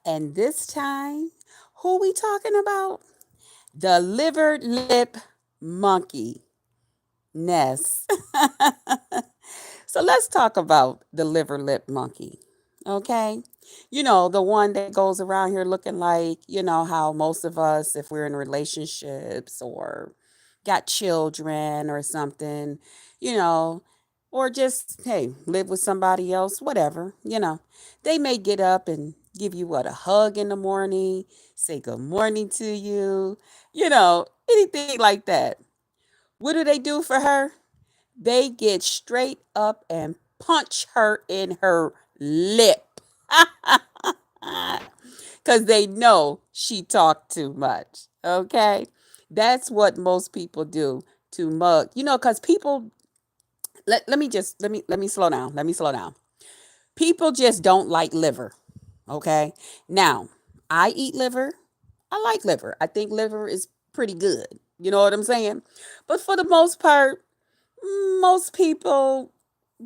And this time, who we talking about? The liver lip monkey, Ness. So let's talk about the liver lip monkey. Okay. The one that goes around here looking like, how most of us, if we're in relationships or got children or something, you know, or just, hey, live with somebody else, whatever. They may get up and give you a hug in the morning, say good morning to you, anything like that. What do they do for her? They get straight up and punch her in her lip because they know she talked too much. Okay. That's what most people do to mug. Because people let me slow down. Let me slow down. People just don't like liver. Okay. Now, I eat liver. I like liver. I think liver is pretty good. You know what I'm saying? But for the most part, most people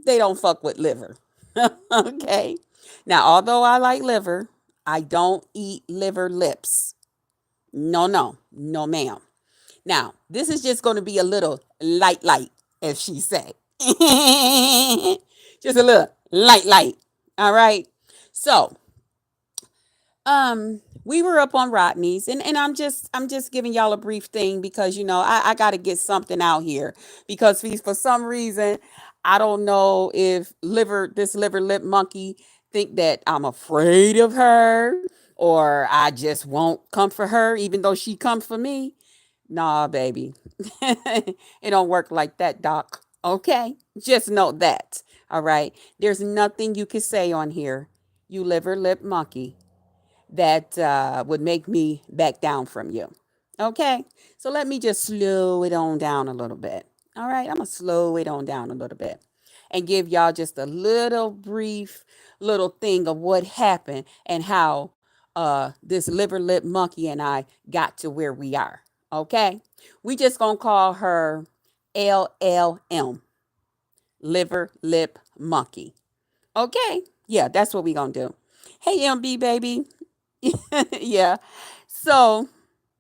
they don't fuck with liver. Okay. Now, although I like liver, I don't eat liver lips. No, no, no, ma'am. Now, this is just going to be a little light, as she say. Just a little light. All right. So, we were up on Rodney's, and I'm just giving y'all a brief thing because I got to get something out here because for some reason I don't know if this liver lip monkey think that I'm afraid of her or I just won't come for her even though she comes for me. Nah, baby. It don't work like that, doc. Okay? Just know that. All right? There's nothing you can say on here, you liver lip monkey, that would make me back down from you. Okay? So let me just slow it on down a little bit. All right? I'm going to slow it on down a little bit and give y'all just a little brief little thing of what happened and how this liver lip monkey and I got to where we are. Okay? We just going to call her LLM, liver lip monkey. Okay? Yeah, that's what we going to do. Hey, MB, baby. Yeah. So,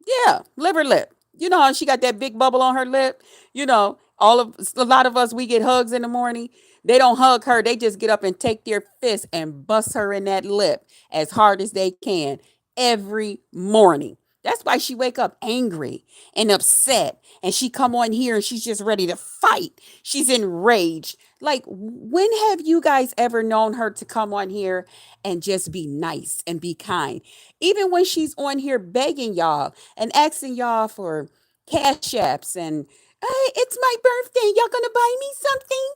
yeah, liver lip. You know how she got that big bubble on her lip? A lot of us we get hugs in the morning. They don't hug her. They just get up and take their fist and bust her in that lip as hard as they can every morning. That's why she wake up angry and upset and she come on here and she's just ready to fight. She's enraged. Like, when have you guys ever known her to come on here and just be nice and be kind? Even when she's on here begging y'all and asking y'all for cash apps and, hey, it's my birthday, y'all gonna buy me something?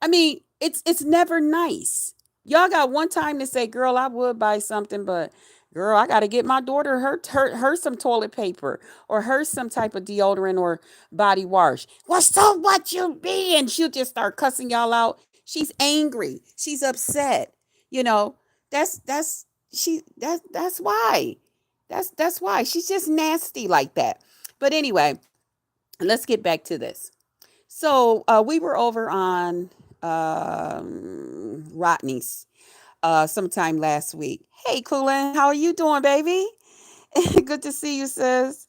I mean, it's never nice. Y'all got one time to say, girl, I would buy something, but girl, I gotta get my daughter her some toilet paper or her some type of deodorant or body wash. Well, so what you be? And she'll just start cussing y'all out. She's angry. She's upset. You know, that's why. That's why. She's just nasty like that. But anyway, let's get back to this. So we were over on Rodney's sometime last week. Hey, Coolin, how are you doing, baby? Good to see you, sis.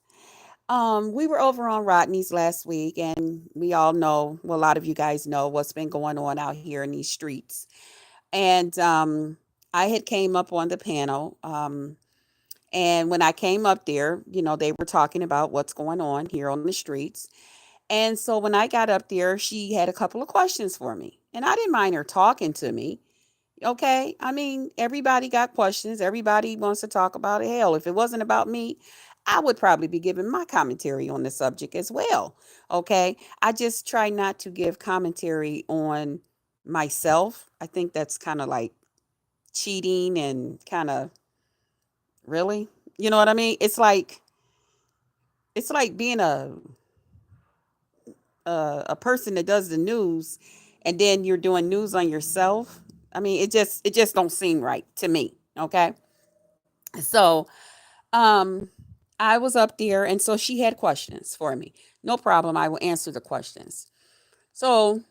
We were over on Rodney's last week, and we all know, well, a lot of you guys know what's been going on out here in these streets. And I had came up on the panel, and when I came up there, they were talking about what's going on here on the streets. And so when I got up there, she had a couple of questions for me. And I didn't mind her talking to me. Okay. I mean, everybody got questions. Everybody wants to talk about it. Hell, if it wasn't about me, I would probably be giving my commentary on the subject as well. Okay. I just try not to give commentary on myself. I think that's kind of like cheating and kind of really, you know what I mean? It's like being a person that does the news and then you're doing news on yourself. I mean, it just don't seem right to me. Okay. So um I was up there and so she had questions for me. No problem. I will answer the questions. So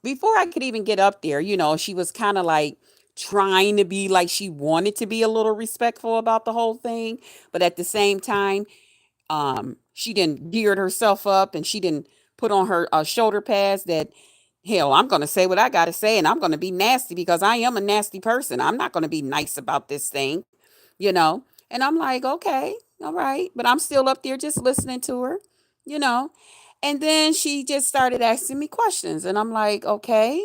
before I could even get up there, she was kind of like trying to be like she wanted to be a little respectful about the whole thing, but at the same time, she didn't geared herself up and she didn't put on her shoulder pads that hell, I'm going to say what I got to say and I'm going to be nasty because I am a nasty person. I'm not going to be nice about this thing, you know. And I'm like, okay, all right, but I'm still up there just listening to her, you know. And then she just started asking me questions and I'm like, okay.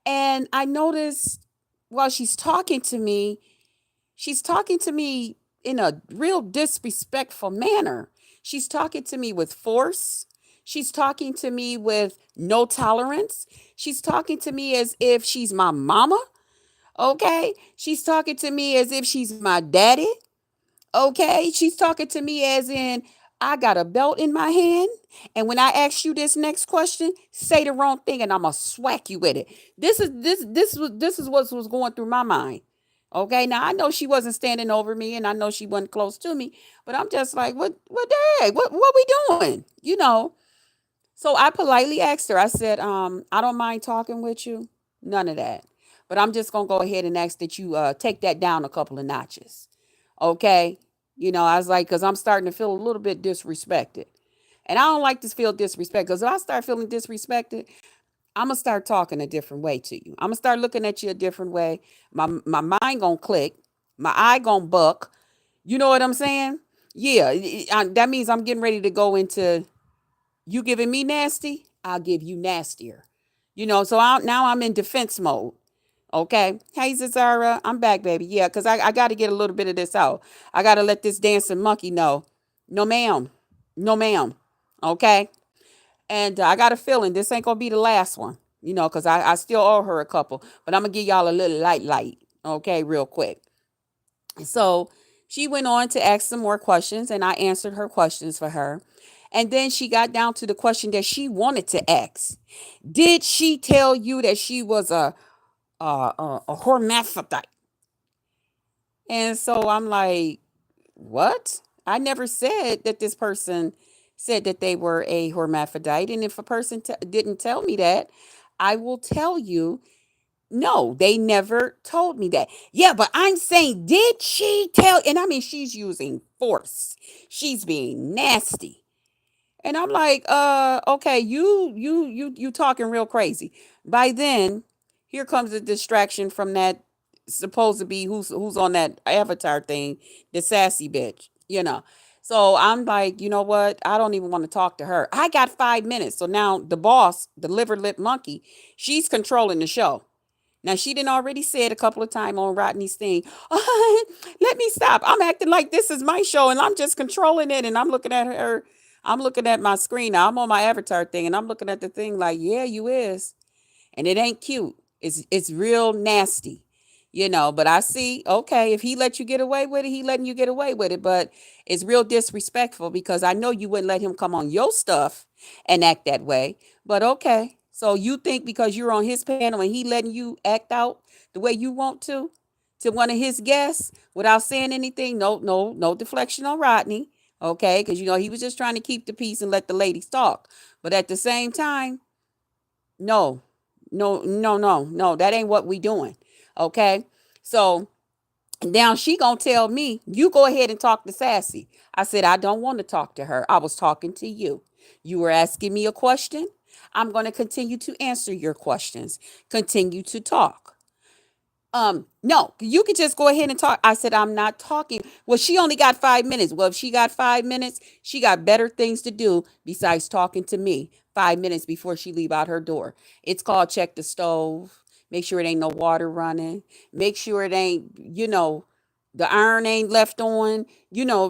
And I noticed while she's talking to me in a real disrespectful manner. She's talking to me with force. She's talking to me with no tolerance. She's talking to me as if she's my mama. Okay. She's talking to me as if she's my daddy. Okay. She's talking to me as in, I got a belt in my hand. And when I ask you this next question, say the wrong thing and I'm gonna swack you with it. This is what was going through my mind. Okay, now I know she wasn't standing over me and I know she wasn't close to me, but I'm just like, what the heck? What we doing? You know. So I politely asked her, I said, I don't mind talking with you. None of that. But I'm just gonna go ahead and ask that you take that down a couple of notches. Okay. You know, I was like, because I'm starting to feel a little bit disrespected. And I don't like to feel disrespected because if I start feeling disrespected, I'm gonna start talking a different way to you. I'm gonna start looking at you a different way. My mind gonna click, my eye gonna buck. You know what I'm saying? Yeah, that means I'm getting ready to go into you giving me nasty, I'll give you nastier. You know, so now I'm in defense mode. Okay. Hey, Zara, I'm back, baby. Yeah, because I got to get a little bit of this out. I got to let this dancing monkey know. No, ma'am. No, ma'am. Okay. And I got a feeling this ain't going to be the last one, you know, because I still owe her a couple. But I'm going to give y'all a little light. Okay, real quick. So she went on to ask some more questions, and I answered her questions for her. And then she got down to the question that she wanted to ask. Did she tell you that she was a hermaphrodite? And so I'm like, what? I never said that this person said that they were a hermaphrodite. And if a person didn't tell me that, I will tell you, no, they never told me that. Yeah, but I'm saying, did she tell? And I mean, she's using force. She's being nasty. And I'm like, okay, you talking real crazy. By then, here comes a distraction from that supposed to be who's on that avatar thing, the sassy bitch, you know. So I'm like, you know what? I don't even want to talk to her. I got 5 minutes. So now the boss, the liver lip monkey, she's controlling the show. Now she didn't already said a couple of times on Rodney's thing, let me stop. I'm acting like this is my show and I'm just controlling it. And I'm looking at her. I'm looking at my screen now. I'm on my avatar thing and I'm looking at the thing like, yeah, you is. And it ain't cute. It's real nasty. You know, but I see, okay, if he let you get away with it, he letting you get away with it. But it's real disrespectful because I know you wouldn't let him come on your stuff and act that way. But okay. So you think because you're on his panel and he letting you act out the way you want to one of his guests without saying anything? No, no, no deflection on Rodney. Okay, because you know he was just trying to keep the peace and let the ladies talk. But at the same time, no, no. That ain't what we doing. Okay. So now she gonna tell me, you go ahead and talk to Sassy. I said, I don't want to talk to her. I was talking to you. You were asking me a question. I'm going to continue to answer your questions. Continue to talk. No, you could just go ahead and talk. I said, I'm not talking. Well, she only got 5 minutes. Well, if she got 5 minutes, she got better things to do besides talking to me 5 minutes before she leave out her door. It's called check the stove. Make sure it ain't no water running. Make sure it ain't, the iron ain't left on.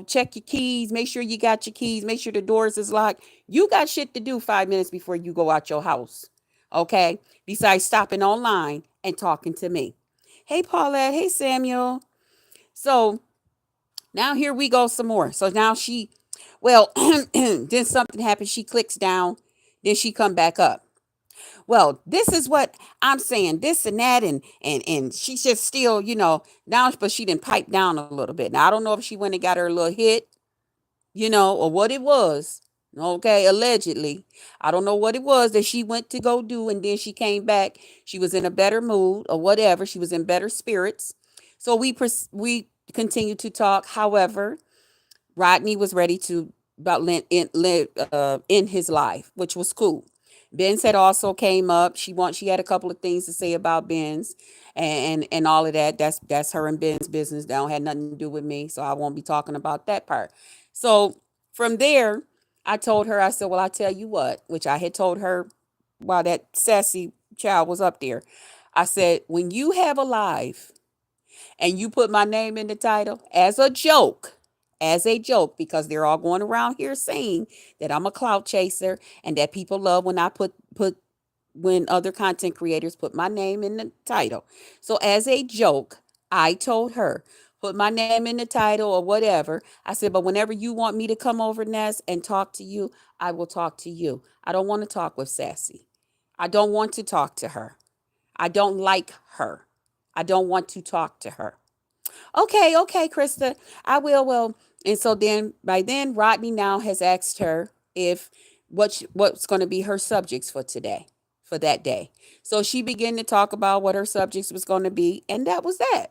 Check your keys. Make sure you got your keys. Make sure the doors is locked. You got shit to do 5 minutes before you go out your house. Okay? Besides stopping online and talking to me. Hey, Paulette. Hey, Samuel. So now here we go some more. So now then something happens. She clicks down. Then she come back up. Well, this is what I'm saying, this and that, and she's just still, now, but she didn't pipe down a little bit. Now, I don't know if she went and got her little hit, or what it was. Okay, allegedly. I don't know what it was that she went to go do, and then she came back. She was in a better mood or whatever. She was in better spirits. So we continued to talk. However, Rodney was ready to about end his life, which was cool. Ben's had also came up. She had a couple of things to say about Ben's and all of that. That's her and Ben's business. That don't have nothing to do with me, so I won't be talking about that part. So from there, I told her, I said, well, I tell you what, which I had told her while that sassy child was up there. I said, when you have a live and you put my name in the title as a joke, because they're all going around here saying that I'm a clout chaser and that people love when I put when other content creators put my name in the title. So as a joke, I told her, put my name in the title or whatever. I said, but whenever you want me to come over, Ness, and talk to you, I will talk to you. I don't want to talk with Sassy. I don't want to talk to her. I don't like her. I don't want to talk to her. Okay, okay, Krista, I will. Well, and so then by then, Rodney now has asked her if what's going to be her subjects for today, for that day. So she began to talk about what her subjects was going to be, and that was that.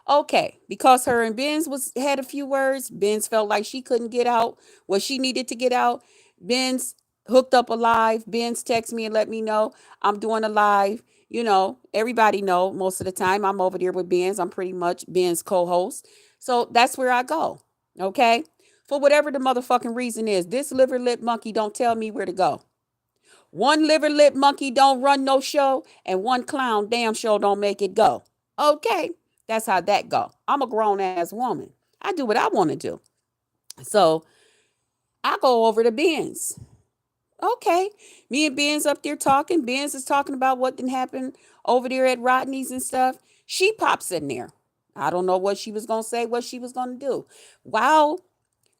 Okay, because her and Benz was had a few words. Benz felt like she couldn't get out what she needed to get out. Benz hooked up a live. Benz text me and let me know I'm doing a live. Everybody know most of the time I'm over there with Benz. I'm pretty much Ben's co-host. So that's where I go. Okay? For whatever the motherfucking reason is, this liver lip monkey don't tell me where to go. One liver lip monkey don't run no show, and one clown damn show don't make it go. Okay? That's how that go. I'm a grown ass woman. I do what I want to do. So I go over to Ben's. Okay. Me and Ben's up there talking. Ben's is talking about what didn't happen over there at Rodney's and stuff. She pops in there. I don't know what she was going to say, what she was going to do. While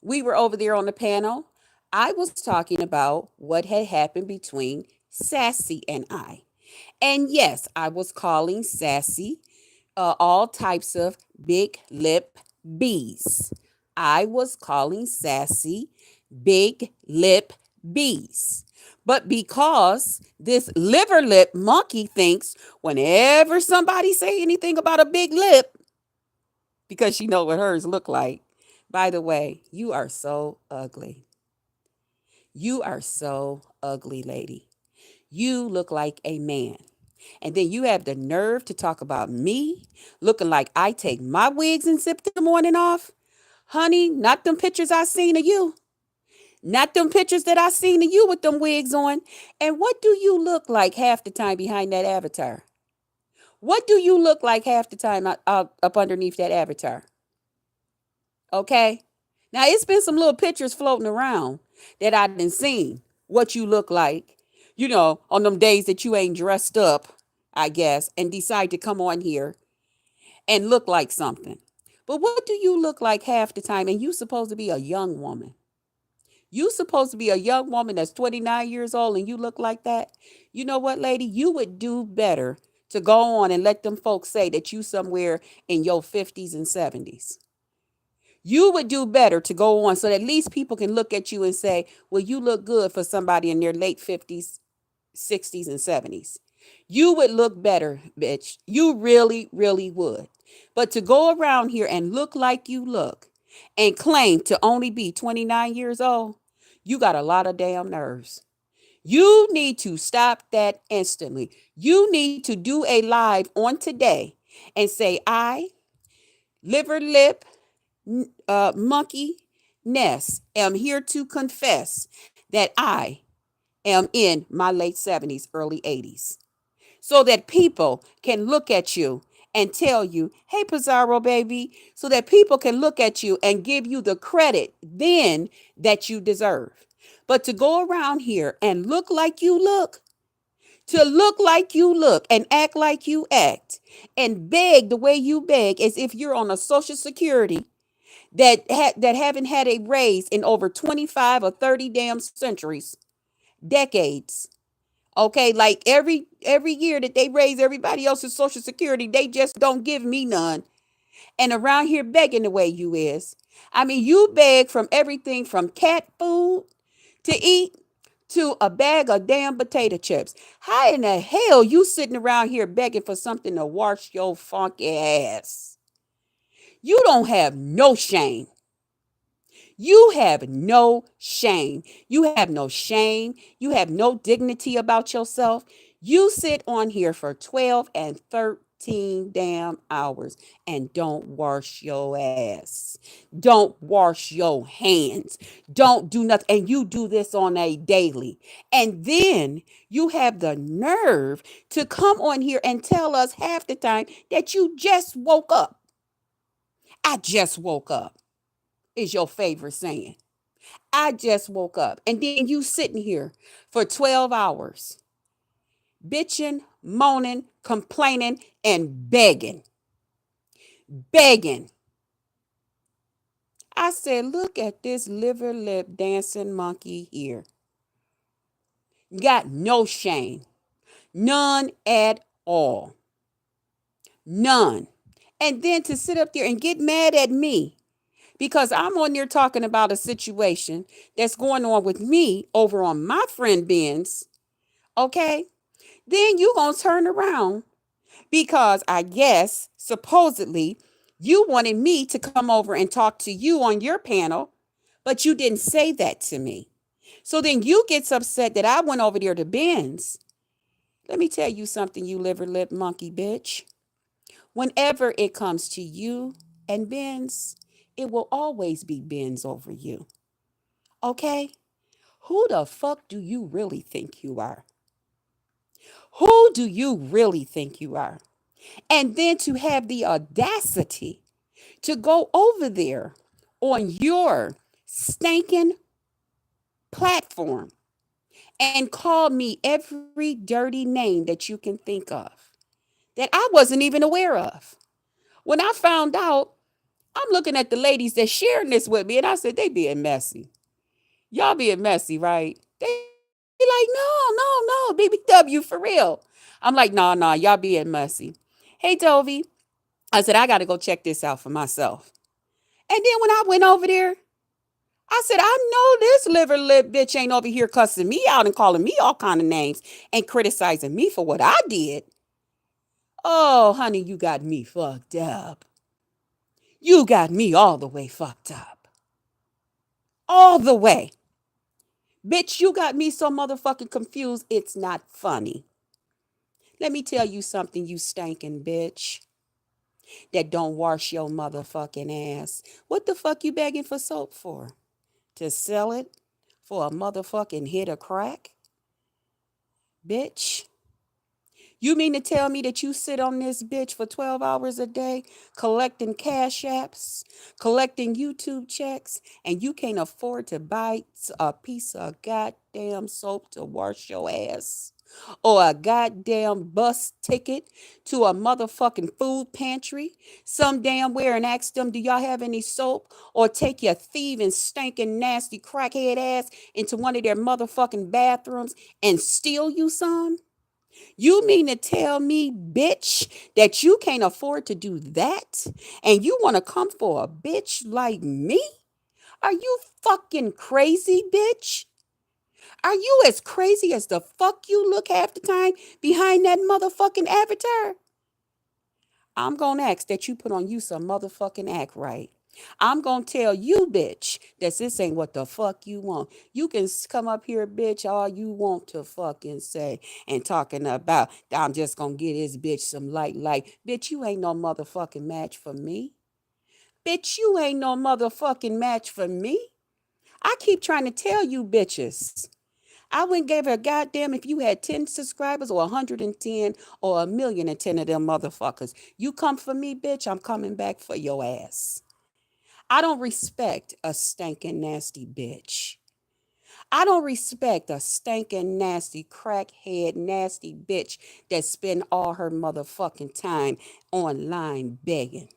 we were over there on the panel, I was talking about what had happened between Sassy and I. And yes, I was calling Sassy all types of big lip bees. I was calling Sassy big lip bees. But because this liver lip monkey thinks whenever somebody say anything about a big lip, because she know what hers look like. By the way, you are so ugly. You are so ugly, lady. You look like a man. And then you have the nerve to talk about me looking like I take my wigs and zip the morning off? Honey, not them pictures I seen of you. Not them pictures that I seen of you with them wigs on. And what do you look like half the time behind that avatar? What do you look like half the time up underneath that avatar? Okay? Now, it's been some little pictures floating around that I didn't seen what you look like, on them days that you ain't dressed up, I guess, and decide to come on here and look like something. But what do you look like half the time? And you supposed to be a young woman. You supposed to be a young woman that's 29 years old and you look like that. You know what, lady? You would do better to go on and let them folks say that you somewhere in your 50s and 70s. You would do better to go on so that at least people can look at you and say, well, you look good for somebody in their late 50s, 60s, and 70s. You would look better, bitch. You really, really would. But to go around here and look like you look and claim to only be 29 years old, you got a lot of damn nerves. You need to stop that instantly. You need to do a live on today and say, I, liver lip, monkey, Ness, am here to confess that I am in my late 70s, early 80s, so that people can look at you and tell you, hey, Pizarro, baby, so that people can look at you and give you the credit then that you deserve. But to go around here and look like you look, to look like you look and act like you act and beg the way you beg as if you're on a social security that haven't had a raise in over 25 or 30 damn centuries, decades. Okay, like every year that they raise everybody else's social security, they just don't give me none. And around here begging the way you is. I mean, you beg from everything from cat food to eat to a bag of damn potato chips. How in the hell you sitting around here begging for something to wash your funky ass? You don't have no shame. You have no shame. You have no shame. You have no dignity about yourself. You sit on here for 12 and 13 damn hours and don't wash your ass. Don't wash your hands. Don't do nothing. And you do this on a daily. And then you have the nerve to come on here and tell us half the time that you just woke up. I just woke up is your favorite saying. I just woke up. And then you sitting here for 12 hours, bitching, moaning, complaining, and begging. Begging. I said, look at this liver lip dancing monkey here. Got no shame. None at all. None. And then to sit up there and get mad at me because I'm on there talking about a situation that's going on with me over on my friend Ben's, okay? Then you gonna turn around because I guess supposedly you wanted me to come over and talk to you on your panel, but you didn't say that to me. So then you gets upset that I went over there to Ben's. Let me tell you something, you liver lip monkey bitch. Whenever it comes to you and Ben's, it will always be Ben's over you. Okay? Who the fuck do you really think you are? Who do you really think you are? And then to have the audacity to go over there on your stinking platform and call me every dirty name that you can think of that I wasn't even aware of. When I found out, I'm looking at the ladies that sharing this with me and I said, they being messy. Y'all being messy, right? They like, no, BBW for real. I'm like, nah, y'all being messy. Hey, Dovey, I said, I got to go check this out for myself. And then when I went over there, I said, I know this liver lip bitch ain't over here cussing me out and calling me all kind of names and criticizing me for what I did. Oh, honey, you got me fucked up. You got me all the way fucked up. All the way. Bitch, you got me so motherfucking confused, it's not funny. Let me tell you something, you stinking bitch that don't wash your motherfucking ass. What the fuck you begging for soap for? To sell it for a motherfucking hit of crack? Bitch. You mean to tell me that you sit on this bitch for 12 hours a day collecting cash apps, collecting YouTube checks, and you can't afford to buy a piece of goddamn soap to wash your ass? Or a goddamn bus ticket to a motherfucking food pantry some damn where and ask them, do y'all have any soap? Or take your thieving, stinking, nasty, crackhead ass into one of their motherfucking bathrooms and steal you some? You mean to tell me, bitch, that you can't afford to do that? And you want to come for a bitch like me? Are you fucking crazy, bitch? Are you as crazy as the fuck you look half the time behind that motherfucking avatar? I'm gonna ask that you put on you some motherfucking act right. I'm gonna tell you, bitch, that this ain't what the fuck you want. You can come up here, bitch, all you want to fucking say and talking about, I'm just gonna get this bitch some light. Bitch, you ain't no motherfucking match for me. Bitch, you ain't no motherfucking match for me. I keep trying to tell you, bitches. I wouldn't give a goddamn if you had 10 subscribers or 110 or 1,000,010 of them motherfuckers. You come for me, bitch, I'm coming back for your ass. I don't respect a stinking nasty bitch. I don't respect a stinking nasty crackhead nasty bitch that spend all her motherfucking time online begging.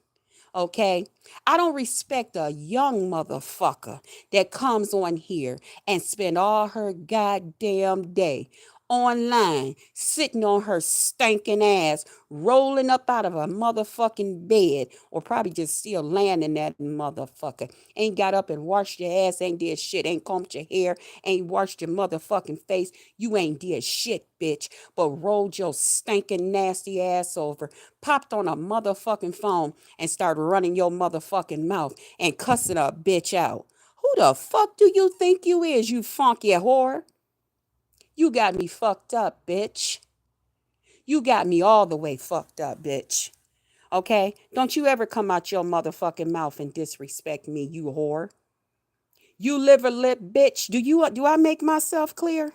Okay? I don't respect a young motherfucker that comes on here and spend all her goddamn day online, sitting on her stinking ass, rolling up out of a motherfucking bed, or probably just still laying in that motherfucker. Ain't got up and washed your ass, ain't did shit, ain't combed your hair, ain't washed your motherfucking face. You ain't did shit, bitch, but rolled your stinking nasty ass over, popped on a motherfucking phone, and started running your motherfucking mouth and cussing a bitch out. Who the fuck do you think you is, you funky whore? You got me fucked up, bitch. You got me all the way fucked up, bitch. Okay? Don't you ever come out your motherfucking mouth and disrespect me, you whore. You liver lip bitch. Do I make myself clear?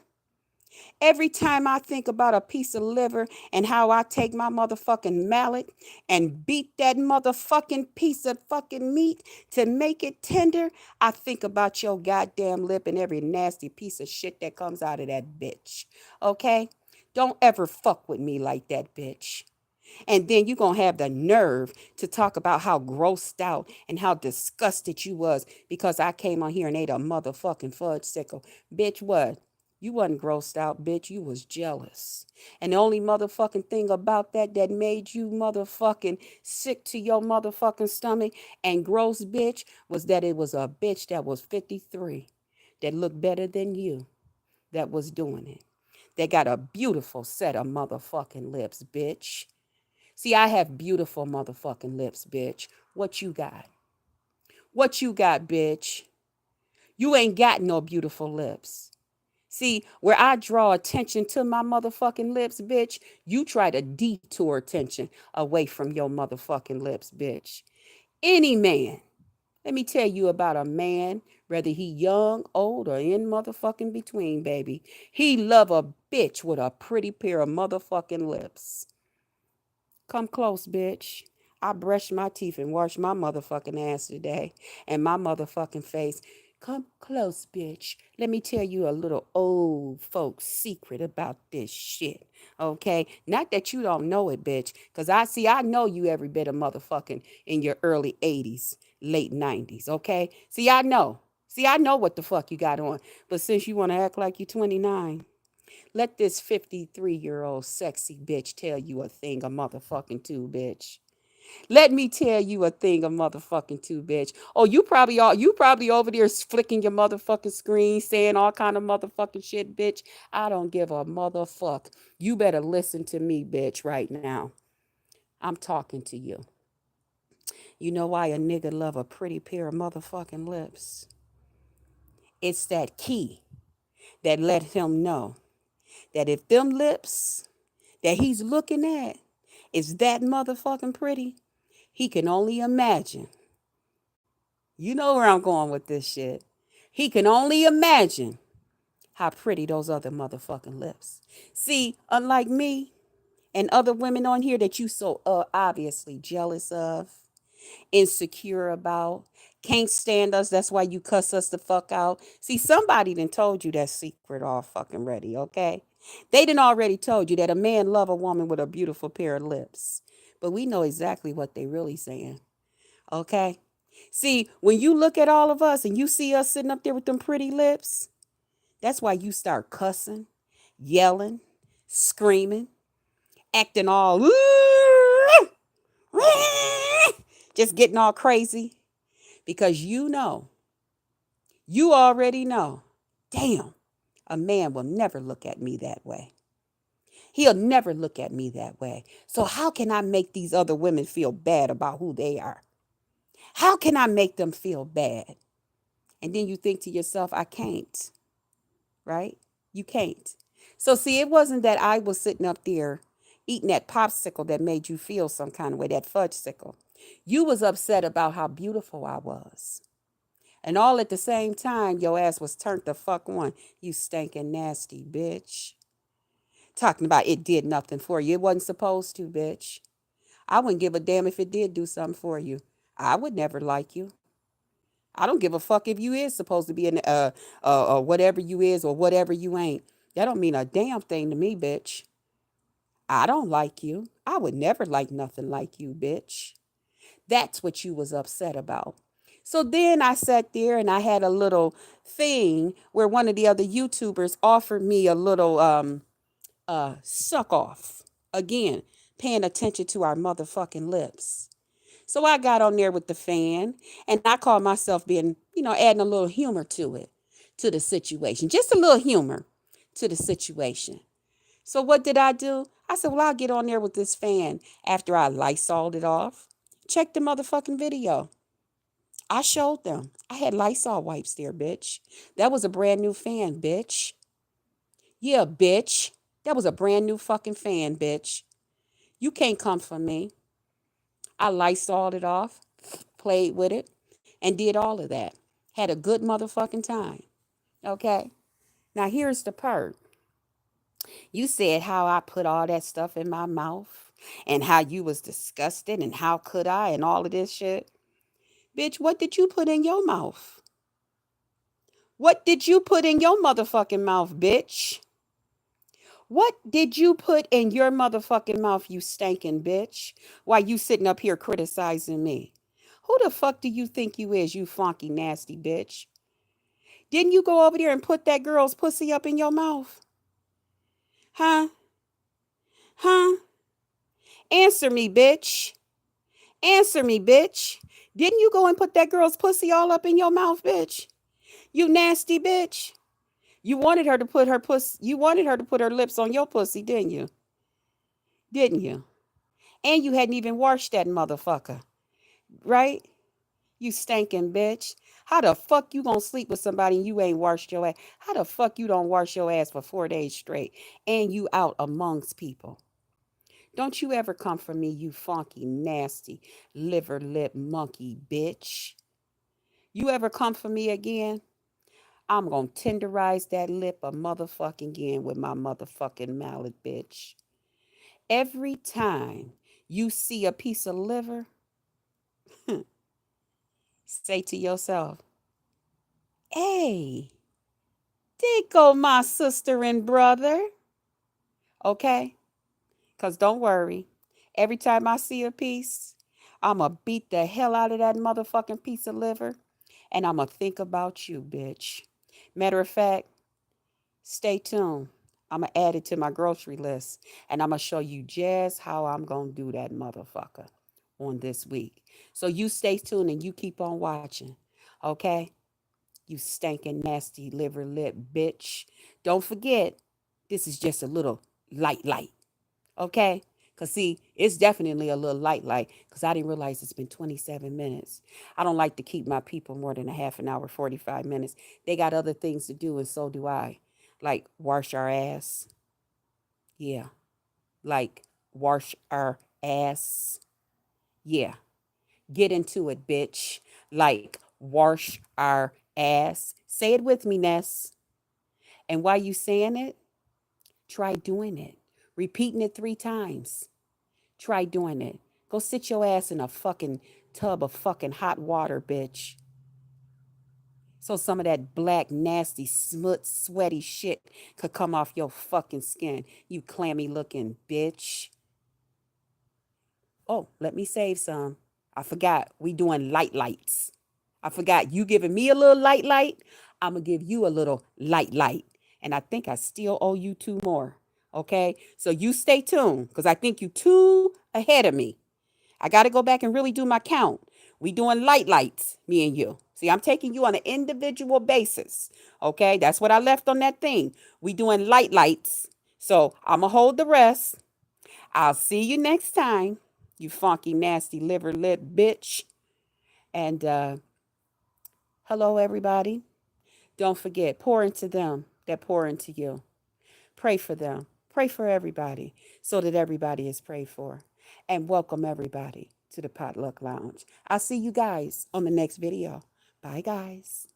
Every time I think about a piece of liver and how I take my motherfucking mallet and beat that motherfucking piece of fucking meat to make it tender, I think about your goddamn lip and every nasty piece of shit that comes out of that bitch. Okay? Don't ever fuck with me like that, bitch. And then you're going to have the nerve to talk about how grossed out and how disgusted you was because I came on here and ate a motherfucking fudge sickle. Bitch, what? You wasn't grossed out, bitch. You was jealous. And the only motherfucking thing about that made you motherfucking sick to your motherfucking stomach and gross, bitch, was that it was a bitch that was 53 that looked better than you that was doing it. They got a beautiful set of motherfucking lips, bitch. See, I have beautiful motherfucking lips, bitch. What you got? What you got, bitch? You ain't got no beautiful lips. See, where I draw attention to my motherfucking lips, bitch, you try to detour attention away from your motherfucking lips, bitch. Any man, let me tell you about a man, whether he young, old, or in motherfucking between, baby. He love a bitch with a pretty pair of motherfucking lips. Come close, bitch. I brushed my teeth and washed my motherfucking ass today and my motherfucking face. Come close, bitch. Let me tell you a little old folks secret about this shit. Okay? Not that you don't know it, bitch. Because I know you every bit of motherfucking in your early 80s, late 90s. Okay? See, I know. See, I know what the fuck you got on. But since you want to act like you're 29, let this 53-year-old sexy bitch tell you a thing a motherfucking two, bitch. Let me tell you a thing a motherfucking two, bitch. Oh, you probably over there flicking your motherfucking screen, saying all kind of motherfucking shit, bitch. I don't give a motherfuck. You better listen to me, bitch, right now. I'm talking to you. You know why a nigga love a pretty pair of motherfucking lips? It's that key that let him know that if them lips that he's looking at is that motherfucking pretty, he can only imagine. You know where I'm going with this shit. He can only imagine how pretty those other motherfucking lips. See, unlike me and other women on here that you so obviously jealous of, insecure about, can't stand us. That's why you cuss us the fuck out. See, somebody done told you that secret all fucking ready, okay? They done already told you that a man love a woman with a beautiful pair of lips. But we know exactly what they really saying, okay? See, when you look at all of us and you see us sitting up there with them pretty lips, that's why you start cussing, yelling, screaming, acting all just getting all crazy because you already know, damn, a man will never look at me that way. He'll never look at me that way. So how can I make these other women feel bad about who they are? How can I make them feel bad? And then you think to yourself, I can't, right? You can't. So see, it wasn't that I was sitting up there eating that popsicle that made you feel some kind of way, that fudge sickle. You was upset about how beautiful I was. And all at the same time, your ass was turned the fuck on. You stinking nasty bitch. Talking about it did nothing for you. It wasn't supposed to, bitch. I wouldn't give a damn if it did do something for you. I would never like you. I don't give a fuck if you is supposed to be an whatever you is or whatever you ain't. That don't mean a damn thing to me, bitch. I don't like you. I would never like nothing like you, bitch. That's what you was upset about. So then I sat there and I had a little thing where one of the other YouTubers offered me a little suck off. Again, paying attention to our motherfucking lips. So I got on there with the fan and I called myself being, adding a little humor to it, to the situation. Just a little humor to the situation. So what did I do? I said, well, I'll get on there with this fan after I Lysoled it off. Check the motherfucking video. I showed them. I had Lysol wipes there, bitch. That was a brand new fan, bitch. Yeah, bitch. That was a brand new fucking fan, bitch. You can't come for me. I Lysoled it off, played with it, and did all of that. Had a good motherfucking time. Okay? Now here's the part. You said how I put all that stuff in my mouth and how you was disgusted and how could I and all of this shit. Bitch, what did you put in your mouth? What did you put in your motherfucking mouth, bitch? What did you put in your motherfucking mouth, you stinking bitch, while you sitting up here criticizing me? Who the fuck do you think you is, you funky nasty bitch? Didn't you go over there and put that girl's pussy up in your mouth? Huh? Huh? Answer me, bitch. Answer me, bitch. Didn't you go and put that girl's pussy all up in your mouth, bitch? You nasty bitch. You wanted her to put her lips on your pussy, didn't you? Didn't you? And you hadn't even washed that motherfucker, right? You stinking bitch. How the fuck you gonna sleep with somebody and you ain't washed your ass? How the fuck you don't wash your ass for 4 days straight and you out amongst people? Don't you ever come for me, you funky, nasty, liver lip monkey bitch. You ever come for me again? I'm gonna tenderize that lip a motherfucking again with my motherfucking mallet, bitch. Every time you see a piece of liver, say to yourself, hey, there go my sister and brother. Okay? Because don't worry. Every time I see a piece, I'm going to beat the hell out of that motherfucking piece of liver. And I'm going to think about you, bitch. Matter of fact, stay tuned. I'm going to add it to my grocery list. And I'm going to show you just how I'm going to do that motherfucker on this week. So you stay tuned and you keep on watching. Okay? You stinking nasty liver lip bitch. Don't forget, this is just a little light. Okay? Because, see, it's definitely a little light because I didn't realize it's been 27 minutes. I don't like to keep my people more than a half an hour, 45 minutes. They got other things to do, and so do I. Like wash our ass. Yeah. Like wash our ass. Yeah. Get into it, bitch. Like wash our ass. Say it with me, Ness. And while you saying it, try doing it. Repeating it 3 times. Try doing it. Go sit your ass in a fucking tub of fucking hot water, bitch. So some of that black, nasty, sweaty shit could come off your fucking skin. You clammy looking bitch. Oh, let me save some. I forgot. We doing lights. I forgot. You giving me a little light. I'm going to give you a little light. And I think I still owe you 2 more. Okay? So you stay tuned because I think you 2 ahead of me. I got to go back and really do my count. We doing lights, me and you. See, I'm taking you on an individual basis. Okay? That's what I left on that thing. We doing lights. So I'm going to hold the rest. I'll see you next time, you funky, nasty, liver lip bitch. And hello, everybody. Don't forget, pour into them that pour into you. Pray for them. Pray for everybody so that everybody is prayed for. And welcome everybody to the Potluck Lounge. I'll see you guys on the next video. Bye, guys.